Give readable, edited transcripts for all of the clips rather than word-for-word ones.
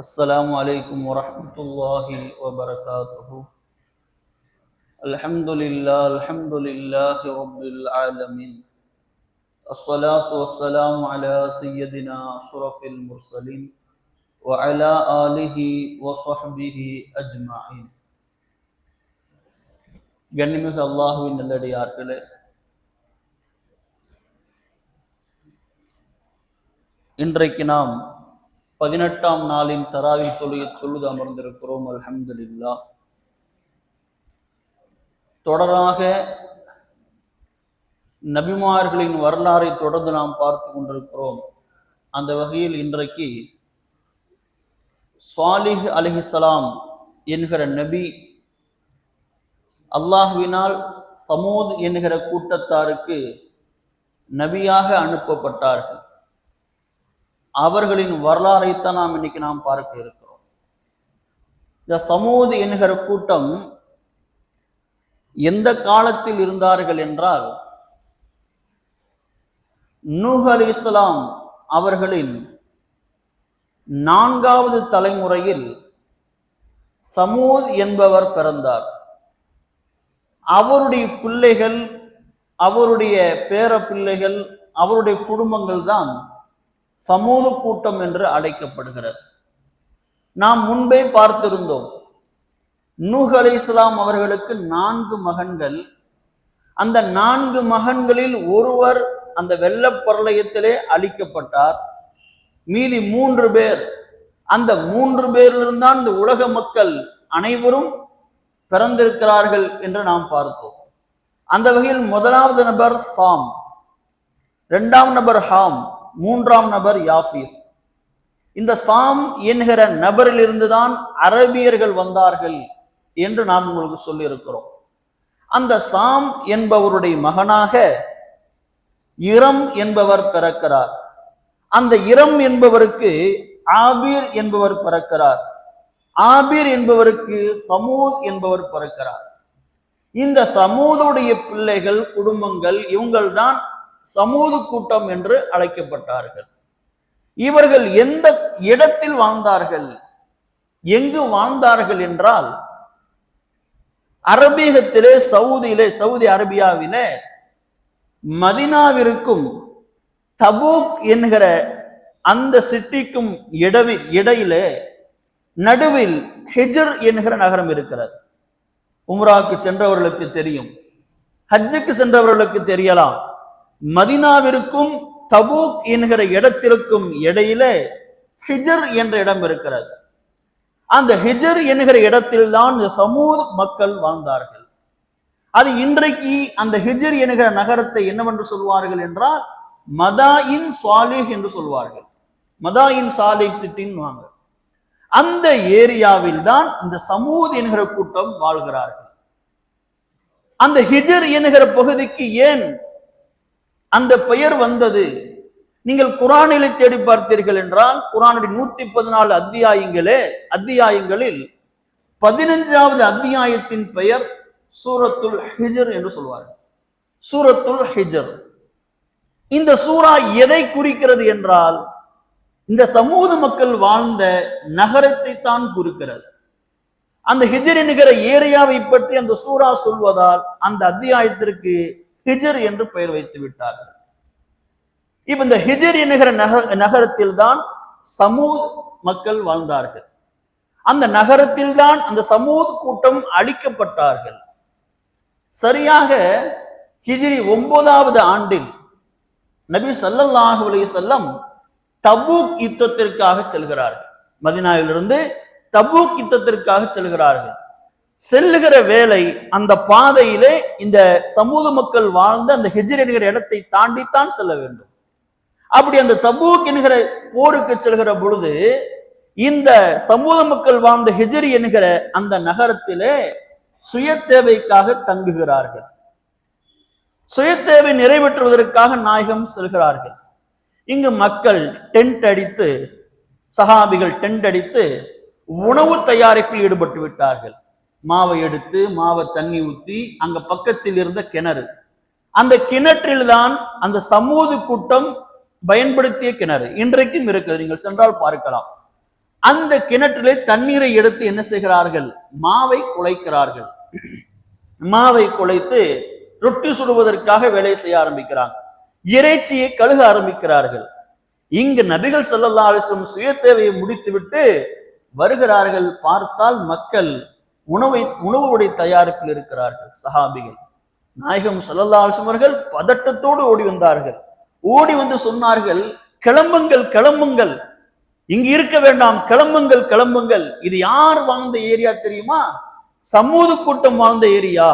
السلام عليكم ورحمة الله وبركاته. الحمد لله رب العالمين. الصلاة والسلام على سيدنا أشرف المرسلين وعلى آله وصحبه أجمعين. கண்ணிமிகு அல்லாஹ்வின் நல்லடியார்களே, இன்றைக்கு நாம் 18ஆம் நாளின் தராவி தொழுது அமர்ந்திருக்கிறோம். அல்ஹம்துலில்லாஹ். தொடராக நபிமார்களின் வரலாறை தொடர்ந்து நாம் பார்த்து கொண்டிருக்கிறோம். அந்த வகையில் இன்றைக்கு சாலிஹ் அலைஹிஸ்ஸலாம் என்கிற நபி அல்லாஹ்வினால் சமூத் என்கிற கூட்டத்தாருக்கு நபியாக அனுப்பப்பட்டார்கள். அவர்களின் வரலாறைத்தான் நாம் இன்னைக்கு பார்க்க இருக்கிறோம். இந்த சமூத் என்கிற கூட்டம் எந்த காலத்தில் இருந்தார்கள் என்றால், நூஹ் அலைஹிஸ்ஸலாம் அவர்களின் 4வது தலைமுறையில் சமூத் என்பவர் பிறந்தார். அவருடைய பிள்ளைகள், அவருடைய பேர பிள்ளைகள், அவருடைய குடும்பங்கள் தான் சமூக கூட்டம் என்று அழைக்கப்படுகிறது. நாம் முன்பே பார்த்திருந்தோம், நூஹ் அலைஹிஸ்ஸலாம் அவர்களுக்கு 4 மகன்கள். அந்த 4 மகன்களில் ஒருவர் அந்த வெள்ளப்பிரளயத்திலே அழிக்கப்பட்டார். மீதி 3 பேர், அந்த 3 பேரிலிருந்தான் இந்த உலக மக்கள் அனைவரும் பிறந்திருக்கிறார்கள் என்று நாம் பார்த்தோம். அந்த வகையில் 1வது நபர் சாம், 2ஆம் நபர் ஹாம், 3ஆம் நபர் யாஃபீஸ். இந்த சாம் என்கிற நபரிலிருந்து தான் அரபியர்கள் வந்தார்கள் என்று நாம் உங்களுக்கு சொல்லி இருக்கிறோம். அந்த சாம் என்பவருடைய மகனாக இரம் என்பவர் பிறக்கிறார். அந்த இரம் என்பவருக்கு ஆபீர் என்பவர் பிறக்கிறார். ஆபீர் என்பவருக்கு சமூத் என்பவர் பிறக்கிறார். இந்த சமூதுடைய பிள்ளைகள், குடும்பங்கள், இவங்கள்தான் சமூது கூட்டம் என்று அழைக்கப்பட்டார்கள். இவர்கள் எந்த இடத்தில் வாழ்ந்தார்கள், எங்கு வாழ்ந்தார்கள் என்றால், அரபியகத்திலே சவுதி அரேபியாவிலே மதீனாவிற்கும் தபூக் என்கிற அந்த சிட்டிக்கும் இடையிலே நடுவில் ஹிஜ்ர் என்கிற நகரம் இருக்கிறது. உம்ராவுக்கு சென்றவர்களுக்கு தெரியும், ஹஜ்ஜுக்கு சென்றவர்களுக்கு தெரியலாம். மதீனாவிற்கும் தபூக் என்கிற இடத்திற்கும் இடையிலே ஹிஜ்ர் என்ற இடம் இருக்கிறது. அந்த ஹிஜ்ர் என்கிற இடத்தில்தான் சமூத் மக்கள் வாழ்ந்தார்கள். அது இன்றைக்கு அந்த ஹிஜ்ர் என்கிற நகரத்தை என்னவென்று சொல்வார்கள் என்றால், மதாயின் சாலிஹ் என்று சொல்வார்கள். மதாயின் சாலிஹ் சிட்டின்னு வாங்க. அந்த ஏரியாவில் தான் இந்த சமூத் என்கிற கூட்டம் வாழ்கிறார்கள். அந்த ஹிஜ்ர் என்கிற பகுதிக்கு ஏன் அந்த பெயர் வந்தது? நீங்கள் குர்ஆனிலே தேடி பார்த்தீர்கள் என்றால், குர்ஆனுடைய 114 அத்தியாயங்களில் 15வது அத்தியாயத்தின் பெயர் சூரத்துல் ஹிஜ்ர் என்று சொல்வார்கள். சூரத்துல் ஹிஜ்ர். இந்த சூரா எதை குறிக்கிறது என்றால், இந்த சமூக மக்கள் வாழ்ந்த நகரத்தை தான் குறிக்கிறது. அந்த ஹிஜ்ர் என்கிற ஏரியாவை பற்றி அந்த சூரா சொல்வதால் அந்த அத்தியாயத்திற்கு ஹிஜ்ர் என்று பெயர் வைத்து விட்டார்கள். இப்ப இந்த ஹிஜ்ர் என்கிற நகரத்தில் தான் சமூத் மக்கள் வாழ்ந்தார்கள். அந்த நகரத்தில் தான் அந்த சமூத் கூட்டம் அழிக்கப்பட்டார்கள். சரியாக ஹிஜ்ரி 9வது ஆண்டில் நபி ஸல்லல்லாஹு அலைஹி வஸல்லம் தபூக் யுத்தத்திற்காக செல்கிறார்கள். மதீனாவிலிருந்து தபூக் யுத்தத்திற்காக செல்கிறார்கள். செல்லுகிற வேளை அந்த பாதையிலே இந்த சமூக மக்கள் வாழ்ந்த அந்த ஹிஜ்ர் என்கிற இடத்தை தாண்டித்தான் செல்ல வேண்டும். அப்படி அந்த தபூக் என்கிற போருக்கு செல்கிற பொழுது இந்த சமூக மக்கள் வாழ்ந்த ஹிஜ்ர் என்கிற அந்த நகரத்திலே சுய தேவைக்காக தங்குகிறார்கள். சுய தேவை நிறைவேற்றுவதற்காக நாயகம் செல்கிறார்கள். இங்கு மக்கள் டென்ட் அடித்து, சஹாபிகள் டென்ட் அடித்து உணவு தயாரிப்பில் ஈடுபட்டு விட்டார்கள். மாவை எடுத்து, மாவை தண்ணி ஊற்றி, அங்க பக்கத்தில் இருந்த கிணறு, அந்த கிணற்றில் தான் அந்த சமூக கூட்டம் பயன்படுத்திய கிணறு இன்றைக்கும் இருக்குது. நீங்கள் சென்றால் பார்க்கலாம். அந்த கிணற்றிலே தண்ணீரை எடுத்து என்ன செய்கிறார்கள்? மாவை குழைக்கிறார்கள். மாவை குழைத்து ரொட்டி சுடுவதற்காக வேலை செய்ய ஆரம்பிக்கிறாங்க. இறைச்சியை கழுக ஆரம்பிக்கிறார்கள். இங்கு நபிகள் ஸல்லல்லாஹு அலைஹி வஸல்லம் சுய தேவையை முடித்துவிட்டு வருகிறார்கள். பார்த்தால் மக்கள் உணவுடைய தயாரிப்பில் இருக்கிறார்கள். சஹாபிகள் நாயகம் ஸல்லல்லாஹு அலைஹி வஸல்லம் அவர்கள் பதட்டத்தோடு ஓடி வந்தார்கள். ஓடி வந்து சொன்னார்கள், கிளம்புங்கள் கிளம்புங்கள், இங்கு இருக்க வேண்டாம், கிளம்புங்கள் கிளம்புங்கள். இது யார் வாழ்ந்த ஏரியா தெரியுமா? சமூது கூட்டம் வாழ்ந்த ஏரியா.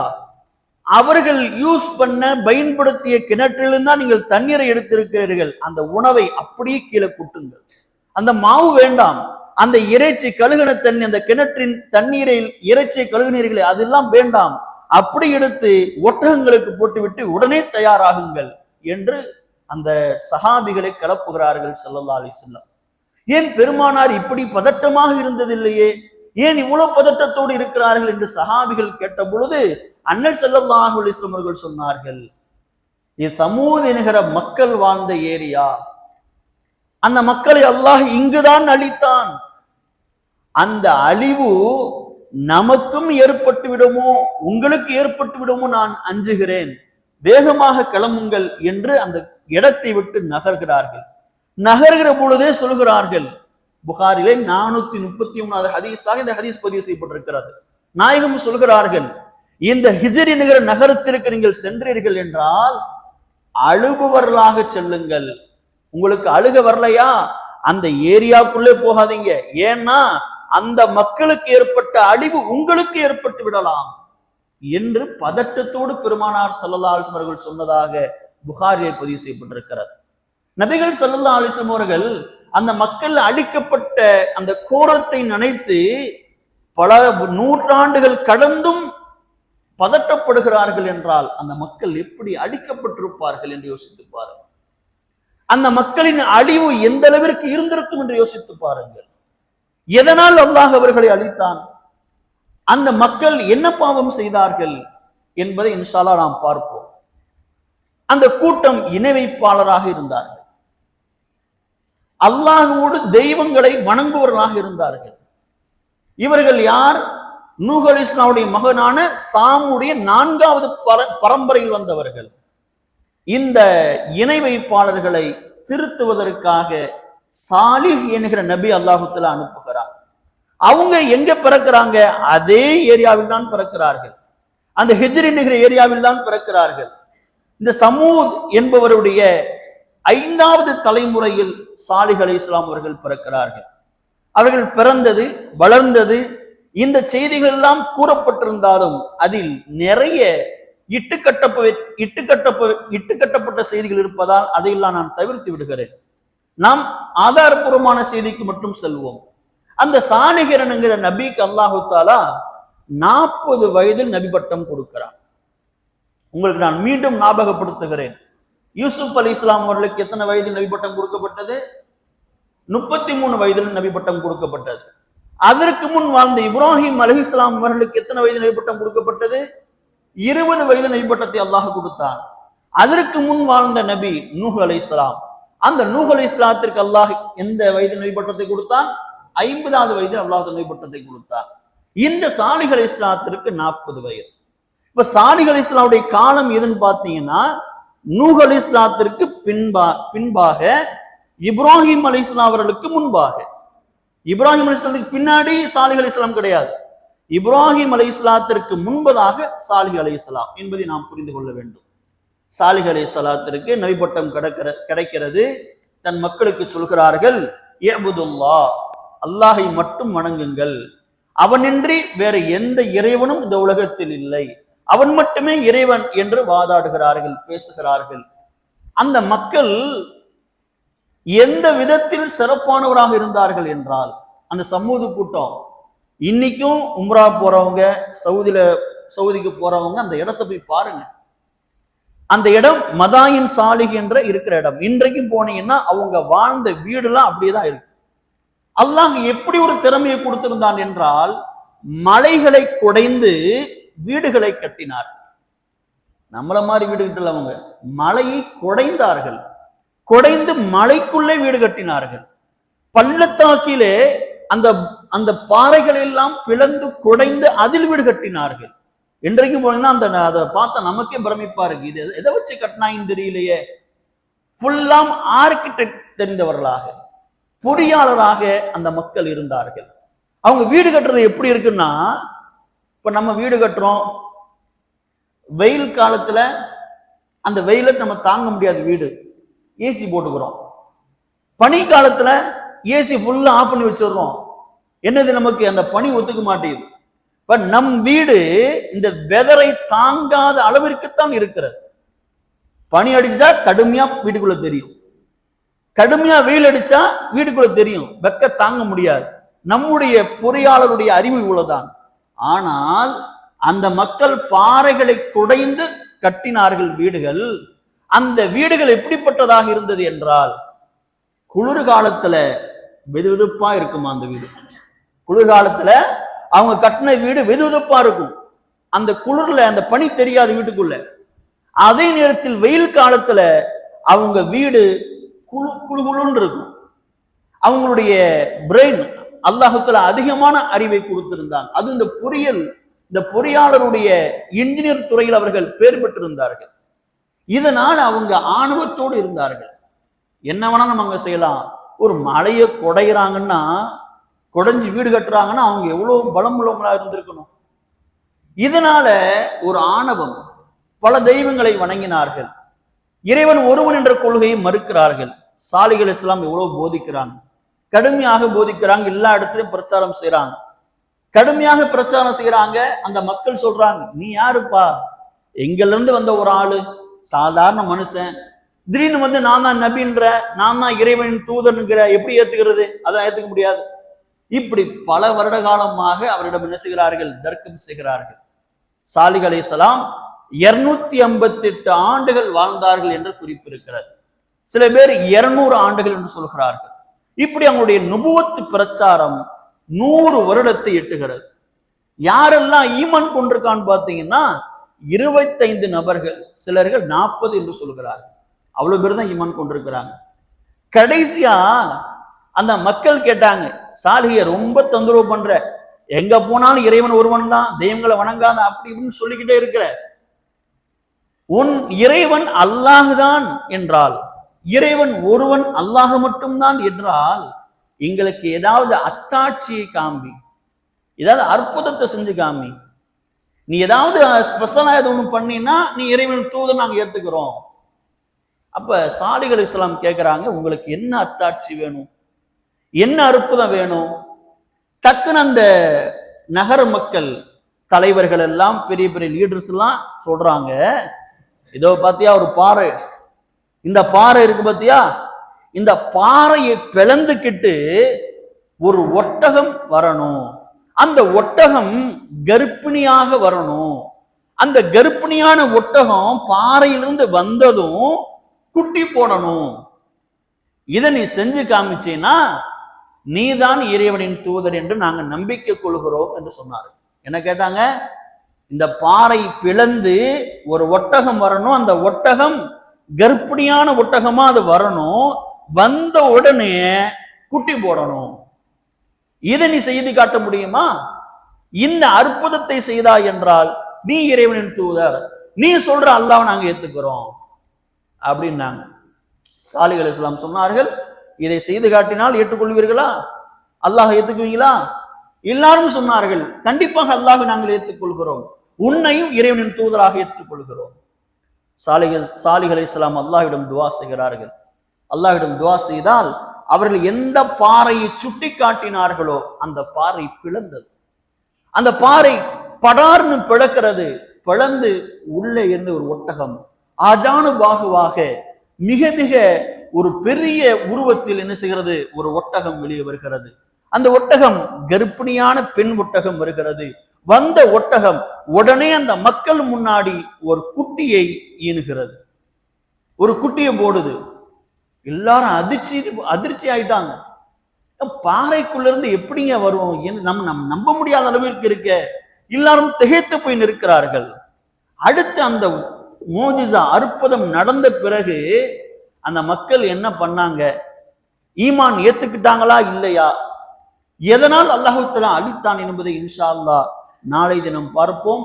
அவர்கள் யூஸ் பண்ண பயன்படுத்திய கிணற்றிலிருந்து தான் நீங்கள் தண்ணீரை எடுத்திருக்கிறீர்கள். அந்த உணவை அப்படியே கீழே கொட்டுங்கள். அந்த மாவு வேண்டாம், அந்த இறைச்சி கழுகின தண்ணி, அந்த கிணற்றின் தண்ணீரில் இறைச்சி கழுகுனீர்களே அதெல்லாம் வேண்டாம், அப்படி எடுத்து ஒட்டகங்களுக்கு போட்டுவிட்டு உடனே தயாராகுங்கள் என்று அந்த சஹாபிகளை கிளப்புகிறார்கள் ஸல்லல்லாஹு அலைஹி வஸல்லம். ஏன் பெருமானார் இப்படி பதட்டமாக இருந்ததில்லையே, ஏன் இவ்வளவு பதட்டத்தோடு இருக்கிறார்கள் என்று சஹாபிகள் கேட்ட பொழுது அண்ணல் ஸல்லல்லாஹு அலைஹி வஸல்லம் அவர்கள் சொன்னார்கள், இது சமூத் என்கிற மக்கள் வாழ்ந்த ஏரியா. அந்த மக்களை அல்லாஹ் இங்குதான் அழித்தான். அந்த அழிவு நமக்கும் ஏற்பட்டு விடுமோ, உங்களுக்கு ஏற்பட்டு விடுமோ, நான் அஞ்சுகிறேன், வேகமாக கிளம்புங்கள் என்று அந்த இடத்தை விட்டு நகர்கிறார்கள். நகர்கிற பொழுதே சொல்கிறார்கள், புகாரிலே 433வது ஹதீஸாக இந்த ஹதீஸ் பதிவு செய்யப்பட்டிருக்கிறது. நாயகம் சொல்கிறார்கள், இந்த ஹிஜ்ர் என்கிற நகரத்திற்கு நீங்கள் சென்றீர்கள் என்றால் அழுபவர்களாக செல்லுங்கள். உங்களுக்கு அழுக வரலையா, அந்த ஏரியாக்குள்ளே போகாதீங்க. ஏன்னா அந்த மக்களுக்கு ஏற்பட்ட அழிவு உங்களுக்கு ஏற்பட்டு விடலாம் என்று பதட்டத்தோடு பெருமானார் ஸல்லல்லாஹு அலைஹி வஸல்லம் அவர்கள் சொன்னதாக புகாரிலே பதிவு செய்யப்பட்டிருக்கிறது. நபிகள் ஸல்லல்லாஹு அலைஹி வஸல்லம் அவர்கள் அந்த மக்கள் அழிக்கப்பட்ட அந்த கோரத்தை நினைத்து பல நூற்றாண்டுகள் கடந்தும் பதட்டப்படுகிறார்கள் என்றால் அந்த மக்கள் எப்படி அழிக்கப்பட்டிருப்பார்கள் என்று யோசித்து பாருங்கள். அந்த மக்களின் அழிவு எந்த அளவிற்கு இருந்திருக்கும் என்று யோசித்து பாருங்கள். எதனால் அல்லாஹ் அவர்களை அழித்தான், அந்த மக்கள் என்ன பாவம் செய்தார்கள் என்பதை இன்ஷா அல்லாஹ் நாம் பார்ப்போம். அந்த கூட்டம் இணை வைப்பாளராக இருந்தார்கள். அல்லாஹ்வோடு தெய்வங்களை வணங்குவவர்களாக இருந்தார்கள். இவர்கள் யார்? நூஹ் அலைஹிஸ்ஸலாமுடைய மகனான சாமுடைய 4வது பரம்பரையில் வந்தவர்கள். இந்த இணை வைப்பாளர்களை திருத்துவதற்காக சாலிஹ் என்கிற நபி அல்லாஹ் தஆலா அனுப்புகிறார். அவங்க எங்க பிறக்கிறாங்க? அதே ஏரியாவில் தான் பிறக்கிறார்கள். அந்த ஹிஜ்ர் என்கிற ஏரியாவில் தான் பிறக்கிறார்கள். இந்த சமூத் என்பவருடைய 5வது தலைமுறையில் சாலிஹ் அலைஹிஸ்ஸலாம் அவர்கள் பிறக்கிறார்கள். அவர்கள் பிறந்தது வளர்ந்தது இந்த செய்திகள் எல்லாம் கூறப்பட்டிருந்தாலும் அதில் நிறைய இட்டுக்கட்டப்பட்ட செய்திகள் இருப்பதால் அதையெல்லாம் நான் தவிர்த்து விடுகிறேன். நாம் ஆதாரபூர்வமான செய்திக்கு மட்டும் செல்வோம். அந்த சாலிஹ் என்கிற நபிக்கு அல்லாஹு தஆலா 40 வயதில் நபி பட்டம் கொடுக்கிறார். உங்களுக்கு நான் மீண்டும் ஞாபகப்படுத்துகிறேன், யூசுப் அலைஹிஸ்ஸலாம் அவர்களுக்கு எத்தனை வயதில் நபி பட்டம் கொடுக்கப்பட்டது? 33 வயதில் நபி பட்டம் கொடுக்கப்பட்டது. அதற்கு முன் வாழ்ந்த இப்ராஹிம் அலைஹிஸ்ஸலாம் அவர்களுக்கு எத்தனை வயதில் நபி பட்டம் கொடுக்கப்பட்டது? 20 வயது நபி பட்டத்தை அல்லாஹ் கொடுத்தான். அதற்கு முன் வாழ்ந்த நபி நூஹ் அலைஹிஸ்ஸலாம், அந்த நூஹ் அலைஹிஸ்ஸலாத்திற்கு அல்லாஹ் எந்த வயது நபி பட்டத்தை கொடுத்தான்? 50வது வயதில் அல்லாஹ் நபி பட்டத்தை கொடுத்தான். இந்த சாலிஹ் அலைஹிஸ்ஸலாத்திற்கு 40 வயது. இப்ப சாலிஹ் அலைஹிஸ்ஸலாமுடைய காலம் எதுன்னு பார்த்தீங்கன்னா நூஹ் அலைஹிஸ்ஸலாத்திற்கு பின்பாக இப்ராஹிம் அலைஹிஸ்ஸலாம் அவர்களுக்கு முன்பாக. இப்ராஹிம் அலைஹிஸ்ஸலாத்துக்கு பின்னாடி சாலிஹ் அலைஹிஸ்ஸலாம் கிடையாது. இப்ராஹிம் அலைஹிஸ்ஸலாத்திற்கு முன்பதாக சாலிஹ் அலைஹிஸ்ஸலாம் என்பதை நாம் புரிந்து கொள்ள வேண்டும். சாலிஹ் அலைஹிஸ்ஸலாத்திற்கு நபி பட்டம் கிடைக்கிறது. தன் மக்களுக்கு சொல்கிறார்கள், இஅ்புதுல்லாஹ், அல்லாஹை மட்டும் வணங்குங்கள், அவனின்றி வேற எந்த இறைவனும் இந்த உலகத்தில் இல்லை, அவன் மட்டுமே இறைவன் என்று வாதாடுகிறார்கள், பேசுகிறார்கள். அந்த மக்கள் எந்த விதத்தில் சிறப்பானவராக இருந்தார்கள் என்றால், அந்த சமூக கூட்டம் இன்னைக்கும் உம்ரா போறவங்க, சவுதிக்கு போறவங்க அந்த இடத்தை போய் பாருங்க. அந்த இடம் மதாயின் சாலிஹ் என்ற இருக்கிற இடம். இன்றைக்கும் போனீங்கன்னா அவங்க வாழ்ந்த வீடுலாம் அப்படியேதான் இருக்கு. அல்லாஹ் எப்படி ஒரு திறமையை கொடுத்திருந்தான் என்றால், மலைகளை குடைந்து வீடுகளை கட்டினார். நம்மள மாதிரி வீடு கட்டல, அவங்க மலையை குடைந்தார்கள். குடைந்து மலைக்குள்ளே வீடு கட்டினார்கள். பள்ளத்தாக்கிலே அந்த அந்த பாறைகள் எல்லாம் பிளந்து குடைந்து அதில் வீடு கட்டினார்கள். இன்றைக்கும் போனா அந்த அதை பார்த்தா நமக்கே பிரமிப்பா இருக்கு. இது எதை வச்சு கட்டினாங்கன்னு தெரியலையே. ஃபுல்லாம் ஆர்கிடெக்ட் தெரிந்தவர்களாக, பொறியாளராக அந்த மக்கள் இருந்தார்கள். அவங்க வீடு கட்டுறது எப்படி இருக்குன்னா, இப்ப நம்ம வீடு கட்டுறோம், வெயில் காலத்துல அந்த வெயில நம்ம தாங்க முடியாது, வீடு ஏசி போட்டுக்கிறோம். பனி காலத்துல ஏசி ஃபுல்லா ஆஃப் பண்ணி வச்சிடுறோம். என்னது, நமக்கு அந்த பனி ஒத்துக்க மாட்டேங்குது. பட் நம் வீடு இந்த வெதரை தாங்காத அளவிற்குத்தான் இருக்கிறது. பனி அடிச்சா கடுமையா வீட்டுக்குள்ள தெரியும், கடுமையா வெயில் அடிச்சா வீட்டுக்குள்ள தெரியும், வெக்க தாங்க முடியாது. நம்முடைய பொறியாளருடைய அறிவு இவ்வளவுதான். ஆனால் அந்த மக்கள் பாறைகளை குடைந்து கட்டினார்கள் வீடுகள். அந்த வீடுகள் எப்படிப்பட்டதாக இருந்தது என்றால், குளிர்காலத்துல வெதுவெதுப்பா இருக்குமா அந்த வீடு. குளிர்காலத்துல அவங்க கட்டின வீடு வெதுவெதுப்பா இருக்கும். அந்த குளிர்ல அந்த பனி தெரியாது வீட்டுக்குள்ள. அதே நேரத்தில் வெயில் காலத்துல அவங்க வீடு குழுன்னு இருக்கும். அவங்களுடைய பிரெயின் அல்லாஹுத்தாலா அதிகமான அறிவை கொடுத்திருந்தான். அது இந்த பொறியாளருடைய இன்ஜினியர் துறையில் அவர்கள் பேர் பெற்றிருந்தார்கள். இதனால் அவங்க ஆணவத்தோடு இருந்தார்கள். என்ன வேணா நம்ம அங்க செய்யலாம். ஒரு மலையை குடைகிறாங்கன்னா, குடைஞ்சு வீடு கட்டுறாங்கன்னா அவங்க எவ்வளவு பலம் உள்ளவங்களா இருந்திருக்கணும். இதனால ஒரு ஆணவம், பல தெய்வங்களை வணங்கினார்கள். இறைவன் ஒருவன் என்ற கொள்கையை மறுக்கிறார்கள். சாலிகள் இஸ்லாம் எவ்வளவு போதிக்கிறாங்க, கடுமையாக போதிக்கிறாங்க, எல்லா இடத்துலையும் பிரச்சாரம் செய்யறாங்க, கடுமையாக பிரச்சாரம் செய்யறாங்க. அந்த மக்கள் சொல்றாங்க, நீ யாருப்பா, எங்கள்ல இருந்து வந்த ஒரு ஆளு, சாதாரண மனுஷன், திடீர்னு வந்து நான் தான் நபின்ற, நான் தான் இறைவனின் தூதன்கிற, எப்படி ஏத்துக்கிறது? அதான் ஏத்துக்க முடியாது. இப்படி பல வருட காலமாக அவரிடம் என்ன செய்கிறார்கள், தர்க்கம் செய்கிறார்கள். சாலிஹ் அலைஹிஸ்ஸலாம் 258 ஆண்டுகள் வாழ்ந்தார்கள் என்று குறிப்பிருக்கிறது. சில பேர் 200 ஆண்டுகள் என்று சொல்கிறார்கள். இப்படி அவங்களுடைய நுபுவத்து பிரச்சாரம் 100 வருடத்தை எட்டுகிறது. யாரெல்லாம் ஈமான் கொண்டிருக்கான்னு பார்த்தீங்கன்னா 25 நபர்கள், சிலர்கள் 40 என்று சொல்கிறார்கள். அவ்வளவு பேர் தான் ஈமான் கொண்டிருக்கிறாங்க. கடைசியா அந்த மக்கள் கேட்டாங்க, சாலிஹிய ரொம்ப தொந்தரவு பண்ற, எங்க போனாலும் இறைவன் ஒருவன் தான், தெய்வங்களை வணங்காத, அப்படி இப்படின்னு சொல்லிக்கிட்டே இருக்கிற, உன் இறைவன் அல்லாஹுதான் என்றால், இறைவன் ஒருவன் அல்லாஹ் மட்டும்தான் என்றால், எங்களுக்கு ஏதாவது அத்தாட்சியை காமி, ஏதாவது அற்புதத்தை செஞ்சு காமி, நீ ஏதாவது ஸ்பெஷலா ஒண்ணு பண்ணினா நீ இறைவன் தூதன் நாங்க ஏத்துக்கிறோம். அப்ப சாலிஹ் அலைஹிஸ்ஸலாம் கேட்கிறாங்க, உங்களுக்கு என்ன அத்தாட்சி வேணும், என்ன அற்புதம் வேணும்? டக்குன்னு அந்த நகர மக்கள் தலைவர்கள் எல்லாம், பெரிய பெரிய லீடர்ஸ் எல்லாம் சொல்றாங்க, இதோ பாத்தியா ஒரு பாறை, இந்த பாறை இருக்கு பாத்தியா, இந்த பாறையை பிளந்துக்கிட்டு ஒரு ஒட்டகம் வரணும், அந்த ஒட்டகம் கர்ப்பிணியாக வரணும், அந்த கர்ப்பிணியான ஒட்டகம் பாறையிலிருந்து வந்ததும் குட்டி போடணும், இதை நீ செஞ்சு காமிச்சேன்னா நீதான் இறைவனின் தூதர் என்று நாங்க நம்பிக்கை கொள்கிறோம் என்று சொன்னார். என்ன கேட்டாங்க, இந்த பாறை பிளந்து ஒரு ஒட்டகம் வரணும், அந்த ஒட்டகம் கர்ப்பிணியான ஒட்டகமா அது வரணும், வந்த உடனே குட்டி போடணும், இதை நீ செய்து காட்ட முடியுமா? இந்த அற்புதத்தை செய்தாய் என்றால் நீ இறைவனின் தூதர், நீ சொல்ற அல்லாஹ்வை நாங்க ஏத்துக்கிறோம் அப்படின்னாங்க. சாலிஹ் அலைஹிஸ்ஸலாம் சொன்னார்கள், இதை செய்து காட்டினால் ஏற்றுக்கொள்வீர்களா? அல்லாஹ் ஏத்துக்குவீங்களா? எல்லாரும் சொன்னார்கள், கண்டிப்பாக அல்லாஹ் நாங்கள் ஏற்றுக்கொள்கிறோம், உன்னையும் இறைவனின் தூதராக ஏற்றுக்கொள்கிறோம். சாலிஹ் அலைஹிஸ்ஸலாம் அல்லாஹ்விடம் துஆ செய்கிறார்கள். அல்லாஹ்விடம் துஆ செய்தால் அவர்கள் எந்த பாறையை சுட்டி காட்டினார்களோ அந்த பாறை பிளந்தது. அந்த பாறை படார்னு பிளக்கிறது, பிளந்து உள்ளே இருந்து ஒரு ஒட்டகம் ஆஜானு பாகுவாக மிக மிக ஒரு பெரிய உருவத்தில் என்ன செய்கிறது, ஒரு ஒட்டகம் வெளியே வருகிறது. அந்த ஒட்டகம் கர்ப்பிணியான பெண் ஒட்டகம் வருகிறது. வந்த ஒட்டகம் உடனே அந்த மக்கள் முன்னாடி ஒரு குட்டியை ஈனுகிறது, ஒரு குட்டியை போடுது. எல்லாரும் அதிர்ச்சி ஆயிட்டாங்க. பாறைக்குள்ள இருந்து எப்படிங்க வரும், நம்ம நம்ப முடியாத அளவிற்கு இருக்க, எல்லாரும் திகைத்து போய் நிற்கிறார்கள். அடுத்து அந்த மோஜிசா அற்புதம் நடந்த பிறகு அந்த மக்கள் என்ன பண்ணாங்க, ஈமான் ஏத்துக்கிட்டாங்களா இல்லையா? எதனால் அல்லாஹு தஆலா அழித்தான் என்பதை இன்ஷா அல்லாஹ் நாளை தினம் பார்ப்போம்.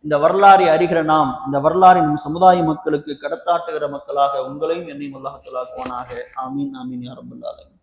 இந்த வரலாறை அறிகிற நாம் இந்த வரலாறை நம் சமுதாய மக்களுக்கு கடத்தாட்டுகிற மக்களாக உங்களையும் என்னையும் அல்லாஹ் தஆலா ஆக்குவானாக. ஆமீன் ஆமீன் யா ரப்பல் ஆலமீன்.